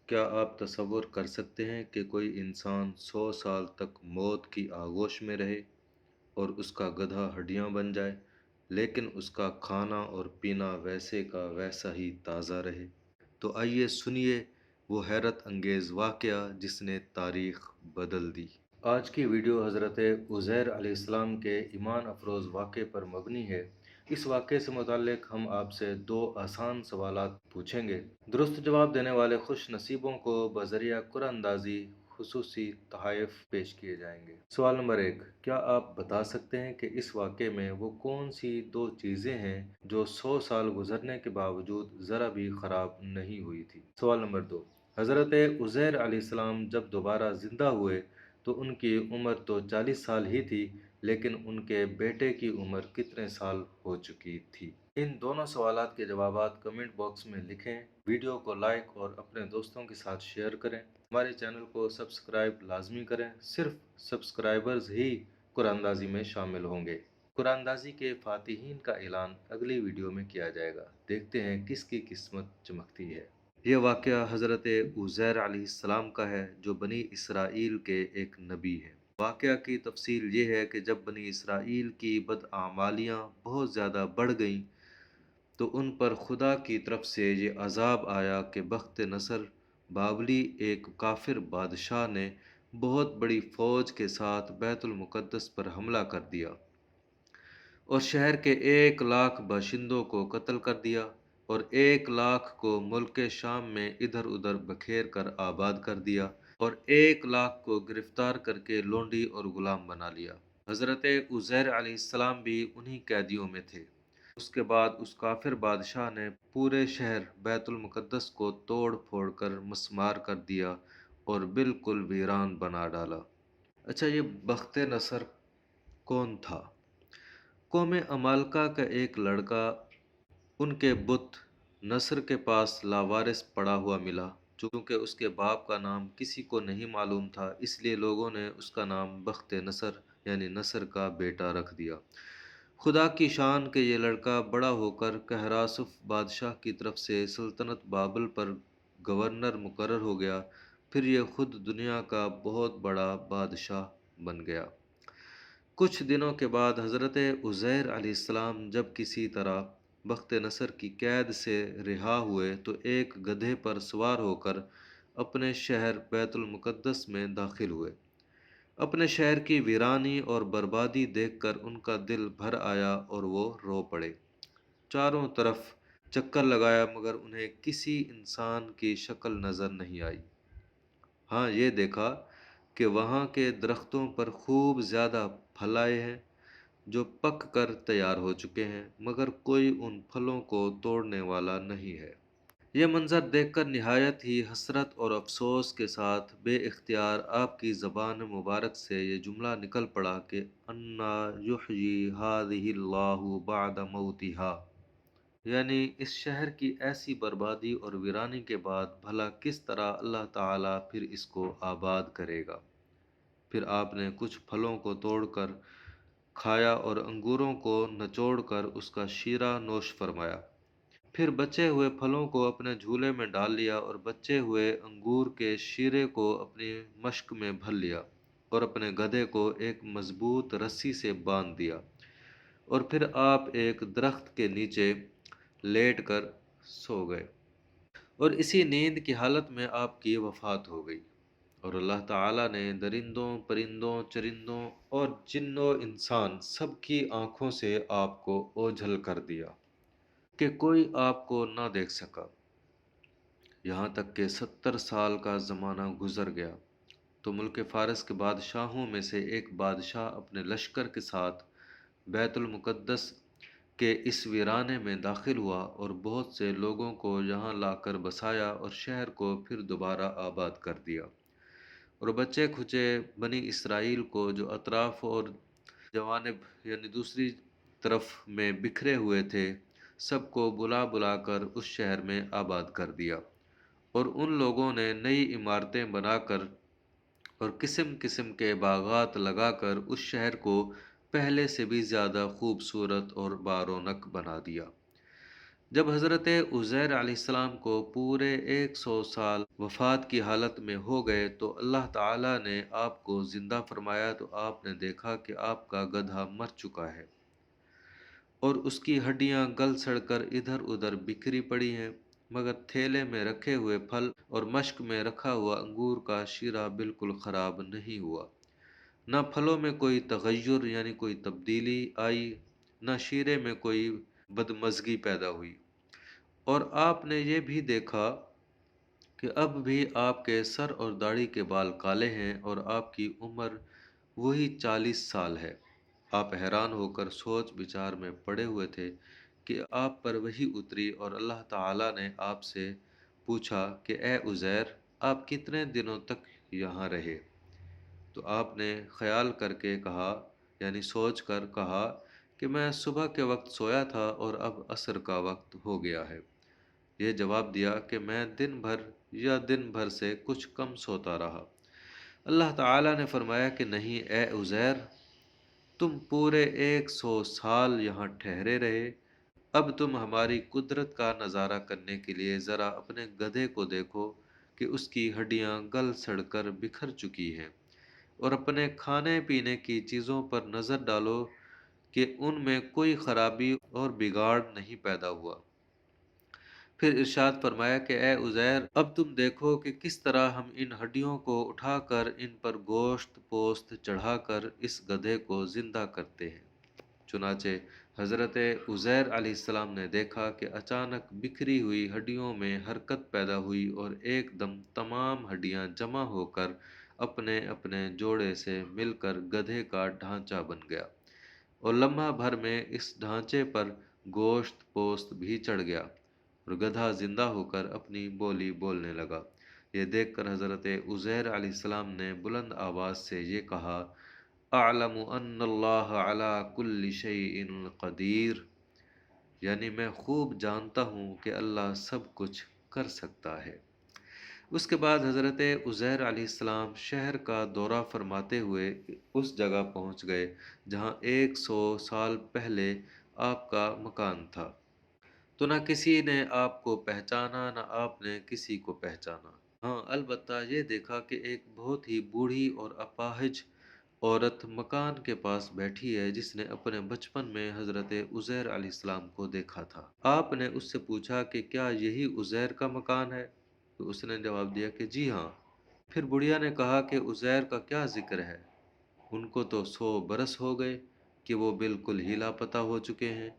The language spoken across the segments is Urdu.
کیا آپ تصور کر سکتے ہیں کہ کوئی انسان 100 سال تک موت کی آغوش میں رہے اور اس کا گدھا ہڈیاں بن جائے، لیکن اس کا کھانا اور پینا ویسے کا ویسا ہی تازہ رہے؟ تو آئیے سنیے وہ حیرت انگیز واقعہ جس نے تاریخ بدل دی۔ آج کی ویڈیو حضرت عزیر علیہ السلام کے ایمان افروز واقعے پر مبنی ہے۔ اس واقعے سے متعلق ہم آپ سے 2 آسان سوالات پوچھیں گے۔ درست جواب دینے والے خوش نصیبوں کو بذریعہ قرآن اندازی خصوصی تحائف پیش کیے جائیں گے۔ سوال نمبر 1، کیا آپ بتا سکتے ہیں کہ اس واقعے میں وہ کون سی 2 چیزیں ہیں جو 100 سال گزرنے کے باوجود ذرا بھی خراب نہیں ہوئی تھی؟ سوال نمبر 2، حضرت عزیر علیہ السلام جب دوبارہ زندہ ہوئے تو ان کی عمر تو 40 سال ہی تھی، لیکن ان کے بیٹے کی عمر کتنے سال ہو چکی تھی؟ ان دونوں سوالات کے جوابات کمنٹ باکس میں لکھیں، ویڈیو کو لائک اور اپنے دوستوں کے ساتھ شیئر کریں۔ ہمارے چینل کو سبسکرائب لازمی کریں، صرف سبسکرائبرز ہی قرآن اندازی میں شامل ہوں گے۔ قرآن اندازی کے فاتحین کا اعلان اگلی ویڈیو میں کیا جائے گا، دیکھتے ہیں کس کی قسمت چمکتی ہے۔ یہ واقعہ حضرت عزیر علیہ السلام کا ہے، جو بنی اسرائیل کے ایک نبی ہے۔ واقعہ کی تفصیل یہ ہے کہ جب بنی اسرائیل کی بدعمالیاں بہت زیادہ بڑھ گئیں تو ان پر خدا کی طرف سے یہ عذاب آیا کہ بخت نصر بابلی ایک کافر بادشاہ نے بہت بڑی فوج کے ساتھ بیت المقدس پر حملہ کر دیا اور شہر کے 1 لاکھ باشندوں کو قتل کر دیا اور 1 لاکھ کو ملک شام میں ادھر ادھر بکھیر کر آباد کر دیا اور 1 لاکھ کو گرفتار کر کے لونڈی اور غلام بنا لیا۔ حضرت عزیر علیہ السلام بھی انہی قیدیوں میں تھے۔ اس کے بعد اس کافر بادشاہ نے پورے شہر بیت المقدس کو توڑ پھوڑ کر مسمار کر دیا اور بالکل ویران بنا ڈالا۔ اچھا، یہ بخت نصر کون تھا؟ قوم عمالقہ کا ایک لڑکا ان کے بت نصر کے پاس لاوارث پڑا ہوا ملا۔ چونکہ اس کے باپ کا نام کسی کو نہیں معلوم تھا، اس لیے لوگوں نے اس کا نام بخت نصر یعنی نصر کا بیٹا رکھ دیا۔ خدا کی شان کہ یہ لڑکا بڑا ہو کر کہراسف بادشاہ کی طرف سے سلطنت بابل پر گورنر مقرر ہو گیا، پھر یہ خود دنیا کا بہت بڑا بادشاہ بن گیا۔ کچھ دنوں کے بعد حضرت عزیر علیہ السلام جب کسی طرح بخت نصر کی قید سے رہا ہوئے تو ایک گدھے پر سوار ہو کر اپنے شہر بیت المقدس میں داخل ہوئے۔ اپنے شہر کی ویرانی اور بربادی دیکھ کر ان کا دل بھر آیا اور وہ رو پڑے۔ چاروں طرف چکر لگایا مگر انہیں کسی انسان کی شکل نظر نہیں آئی۔ ہاں، یہ دیکھا کہ وہاں کے درختوں پر خوب زیادہ پھل آئے ہیں جو پک کر تیار ہو چکے ہیں، مگر کوئی ان پھلوں کو توڑنے والا نہیں ہے۔ یہ منظر دیکھ کر نہایت ہی حسرت اور افسوس کے ساتھ بے اختیار آپ کی زبان مبارک سے یہ جملہ نکل پڑا کہ انا یحیی ہذہ اللہ بعد موتہا، یعنی اس شہر کی ایسی بربادی اور ویرانی کے بعد بھلا کس طرح اللہ تعالیٰ پھر اس کو آباد کرے گا۔ پھر آپ نے کچھ پھلوں کو توڑ کر کھایا اور انگوروں کو نچوڑ کر اس کا شیرہ نوش فرمایا۔ پھر بچے ہوئے پھلوں کو اپنے جھولے میں ڈال لیا اور بچے ہوئے انگور کے شیرے کو اپنی مشک میں بھر لیا اور اپنے گدھے کو ایک مضبوط رسی سے باندھ دیا، اور پھر آپ ایک درخت کے نیچے لیٹ کر سو گئے اور اسی نیند کی حالت میں آپ کی وفات ہو گئی۔ اور اللہ تعالیٰ نے درندوں، پرندوں، چرندوں اور جن و انسان سب کی آنکھوں سے آپ کو اوجھل کر دیا کہ کوئی آپ کو نہ دیکھ سکا، یہاں تک کہ 70 سال کا زمانہ گزر گیا تو ملک فارس کے بادشاہوں میں سے ایک بادشاہ اپنے لشکر کے ساتھ بیت المقدس کے اس ویرانے میں داخل ہوا اور بہت سے لوگوں کو یہاں لا کر بسایا اور شہر کو پھر دوبارہ آباد کر دیا، اور بچے کھچے بنی اسرائیل کو جو اطراف اور جوانب یعنی دوسری طرف میں بکھرے ہوئے تھے سب کو بلا بلا کر اس شہر میں آباد کر دیا، اور ان لوگوں نے نئی عمارتیں بنا کر اور قسم قسم کے باغات لگا کر اس شہر کو پہلے سے بھی زیادہ خوبصورت اور بارونق بنا دیا۔ جب حضرت عزیر علیہ السلام کو پورے 100 سال وفات کی حالت میں ہو گئے تو اللہ تعالیٰ نے آپ کو زندہ فرمایا، تو آپ نے دیکھا کہ آپ کا گدھا مر چکا ہے اور اس کی ہڈیاں گل سڑ کر ادھر ادھر بکھری پڑی ہیں، مگر تھیلے میں رکھے ہوئے پھل اور مشک میں رکھا ہوا انگور کا شیرہ بالکل خراب نہیں ہوا۔ نہ پھلوں میں کوئی تغیر یعنی کوئی تبدیلی آئی، نہ شیرے میں کوئی بدمزگی پیدا ہوئی۔ اور آپ نے یہ بھی دیکھا کہ اب بھی آپ کے سر اور داڑھی کے بال کالے ہیں اور آپ کی عمر وہی 40 سال ہے۔ آپ حیران ہو کر سوچ بچار میں پڑے ہوئے تھے کہ آپ پر وحی اتری اور اللہ تعالیٰ نے آپ سے پوچھا کہ اے عزیر، آپ کتنے دنوں تک یہاں رہے؟ تو آپ نے خیال کر کے کہا، یعنی سوچ کر کہا کہ میں صبح کے وقت سویا تھا اور اب عصر کا وقت ہو گیا ہے۔ یہ جواب دیا کہ میں دن بھر یا دن بھر سے کچھ کم سوتا رہا۔ اللہ تعالیٰ نے فرمایا کہ نہیں اے عزیر، تم پورے 100 سال یہاں ٹھہرے رہے۔ اب تم ہماری قدرت کا نظارہ کرنے کے لیے ذرا اپنے گدھے کو دیکھو کہ اس کی ہڈیاں گل سڑ کر بکھر چکی ہیں، اور اپنے کھانے پینے کی چیزوں پر نظر ڈالو کہ ان میں کوئی خرابی اور بگاڑ نہیں پیدا ہوا۔ پھر ارشاد فرمایا کہ اے عزیر، اب تم دیکھو کہ کس طرح ہم ان ہڈیوں کو اٹھا کر ان پر گوشت پوست چڑھا کر اس گدھے کو زندہ کرتے ہیں۔ چنانچہ حضرت عزیر علیہ السلام نے دیکھا کہ اچانک بکھری ہوئی ہڈیوں میں حرکت پیدا ہوئی اور ایک دم تمام ہڈیاں جمع ہو کر اپنے اپنے جوڑے سے مل کر گدھے کا ڈھانچہ بن گیا، اور لمحہ بھر میں اس ڈھانچے پر گوشت پوست بھی چڑھ گیا اور گدھا زندہ ہو کر اپنی بولی بولنے لگا۔ یہ دیکھ کر حضرت عزیر علیہ السلام نے بلند آواز سے یہ کہا، اعلم ان اللہ علی کل شیء قدیر، یعنی میں خوب جانتا ہوں کہ اللہ سب کچھ کر سکتا ہے۔ اس کے بعد حضرت عزیر علیہ السلام شہر کا دورہ فرماتے ہوئے اس جگہ پہنچ گئے جہاں 100 سال پہلے آپ کا مکان تھا۔ تو نہ کسی نے آپ کو پہچانا نہ آپ نے کسی کو پہچانا۔ ہاں البتہ یہ دیکھا کہ ایک بہت ہی بوڑھی اور اپاہج عورت مکان کے پاس بیٹھی ہے جس نے اپنے بچپن میں حضرت عزیر علیہ السلام کو دیکھا تھا۔ آپ نے اس سے پوچھا کہ کیا یہی عزیر کا مکان ہے؟ تو اس نے جواب دیا کہ جی ہاں۔ پھر بڑھیا نے کہا کہ عزیر کا کیا ذکر ہے؟ ان کو تو 100 برس ہو گئے کہ وہ بالکل ہی لاپتہ ہو چکے ہیں۔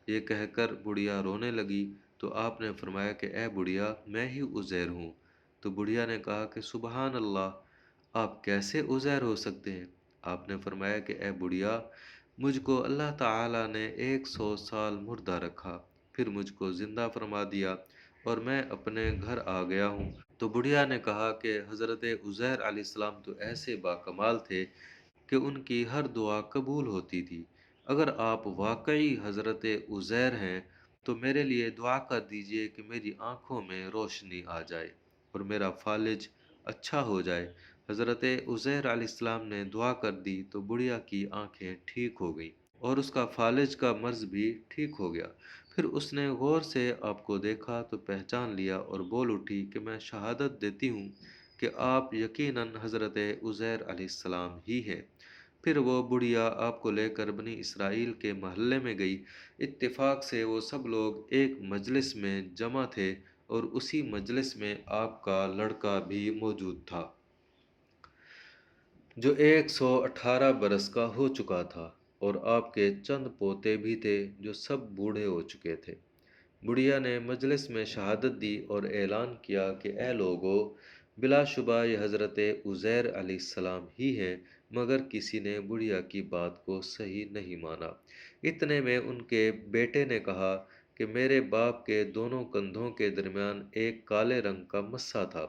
یہ کہہ کر بڑھیا رونے لگی، تو آپ نے فرمایا کہ اے بڑھیا، میں ہی عزیر ہوں۔ تو بڑھیا نے کہا کہ سبحان اللہ، آپ کیسے عزیر ہو سکتے ہیں؟ آپ نے فرمایا کہ اے بڑھیا، مجھ کو اللہ تعالیٰ نے 100 سال مردہ رکھا، پھر مجھ کو زندہ فرما دیا اور میں اپنے گھر آ گیا ہوں۔ تو بڑھیا نے کہا کہ حضرت عزیر علیہ السلام تو ایسے باکمال تھے کہ ان کی ہر دعا قبول ہوتی تھی۔ اگر آپ واقعی حضرت عزیر ہیں تو میرے لیے دعا کر دیجئے کہ میری آنکھوں میں روشنی آ جائے اور میرا فالج اچھا ہو جائے۔ حضرت عزیر علیہ السلام نے دعا کر دی تو بڑھیا کی آنکھیں ٹھیک ہو گئیں اور اس کا فالج کا مرض بھی ٹھیک ہو گیا۔ پھر اس نے غور سے آپ کو دیکھا تو پہچان لیا اور بول اٹھی کہ میں شہادت دیتی ہوں کہ آپ یقیناً حضرت عزیر علیہ السلام ہی ہیں۔ پھر وہ بڑھیا آپ کو لے کر بنی اسرائیل کے محلے میں گئی۔ اتفاق سے وہ سب لوگ ایک مجلس میں جمع تھے اور اسی مجلس میں آپ کا لڑکا بھی موجود تھا جو 118 برس کا ہو چکا تھا، اور آپ کے چند پوتے بھی تھے جو سب بوڑھے ہو چکے تھے۔ بڑھیا نے مجلس میں شہادت دی اور اعلان کیا کہ اے لوگو، بلا شبہ یہ حضرت عزیر علیہ السلام ہی ہیں، مگر کسی نے بڑھیا کی بات کو صحیح نہیں مانا۔ اتنے میں ان کے بیٹے نے کہا کہ میرے باپ کے دونوں کندھوں کے درمیان ایک کالے رنگ کا مسا تھا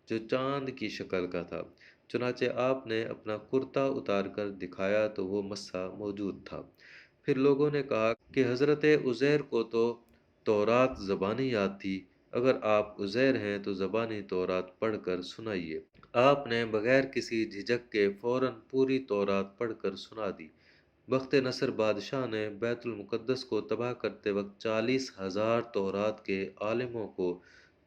جو چاند کی شکل کا تھا۔ چنانچہ آپ نے اپنا کرتا اتار کر دکھایا تو وہ مسا موجود تھا۔ پھر لوگوں نے کہا کہ حضرت عزیر کو تو تورات زبانی یاد تھی، اگر آپ عزیر ہیں تو زبانی تورات پڑھ کر سنائیے۔ آپ نے بغیر کسی جھجک کے فوراً پوری تورات پڑھ کر سنا دی۔ بخت نصر بادشاہ نے بیت المقدس کو تباہ کرتے وقت 40,000 تورات کے عالموں کو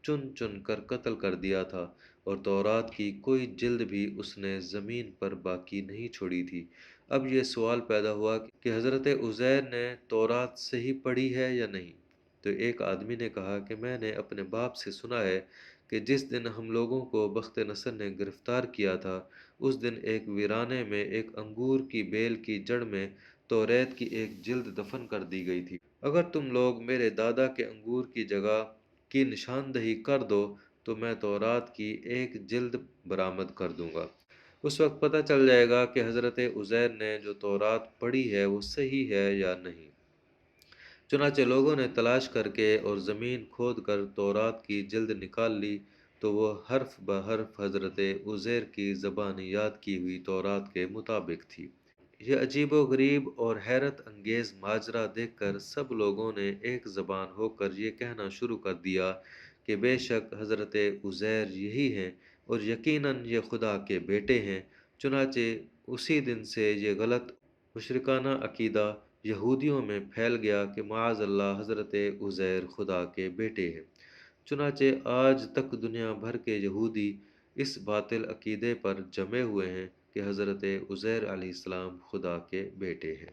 چن چن کر قتل کر دیا تھا، اور تورات کی کوئی جلد بھی اس نے زمین پر باقی نہیں چھوڑی تھی۔ اب یہ سوال پیدا ہوا کہ حضرت عزیر نے تورات صحیح پڑھی ہے یا نہیں؟ تو ایک آدمی نے کہا کہ میں نے اپنے باپ سے سنا ہے کہ جس دن ہم لوگوں کو بخت نصر نے گرفتار کیا تھا، اس دن ایک ویرانے میں ایک انگور کی بیل کی جڑ میں توریت کی ایک جلد دفن کر دی گئی تھی۔ اگر تم لوگ میرے دادا کے انگور کی جگہ کی نشاندہی کر دو تو میں تورات کی ایک جلد برآمد کر دوں گا۔ اس وقت پتہ چل جائے گا کہ حضرت عزیر نے جو تورات پڑھی ہے وہ صحیح ہے یا نہیں۔ چنانچہ لوگوں نے تلاش کر کے اور زمین کھود کر تورات کی جلد نکال لی، تو وہ حرف بحرف حضرت عزیر کی زبانی یاد کی ہوئی تورات کے مطابق تھی۔ یہ عجیب و غریب اور حیرت انگیز ماجرا دیکھ کر سب لوگوں نے ایک زبان ہو کر یہ کہنا شروع کر دیا کہ بے شک حضرت عزیر یہی ہیں، اور یقیناً یہ خدا کے بیٹے ہیں۔ چنانچہ اسی دن سے یہ غلط مشرکانہ عقیدہ یہودیوں میں پھیل گیا کہ معاذ اللہ حضرت عزیر خدا کے بیٹے ہیں۔ چنانچہ آج تک دنیا بھر کے یہودی اس باطل عقیدے پر جمے ہوئے ہیں کہ حضرت عزیر علیہ السلام خدا کے بیٹے ہیں۔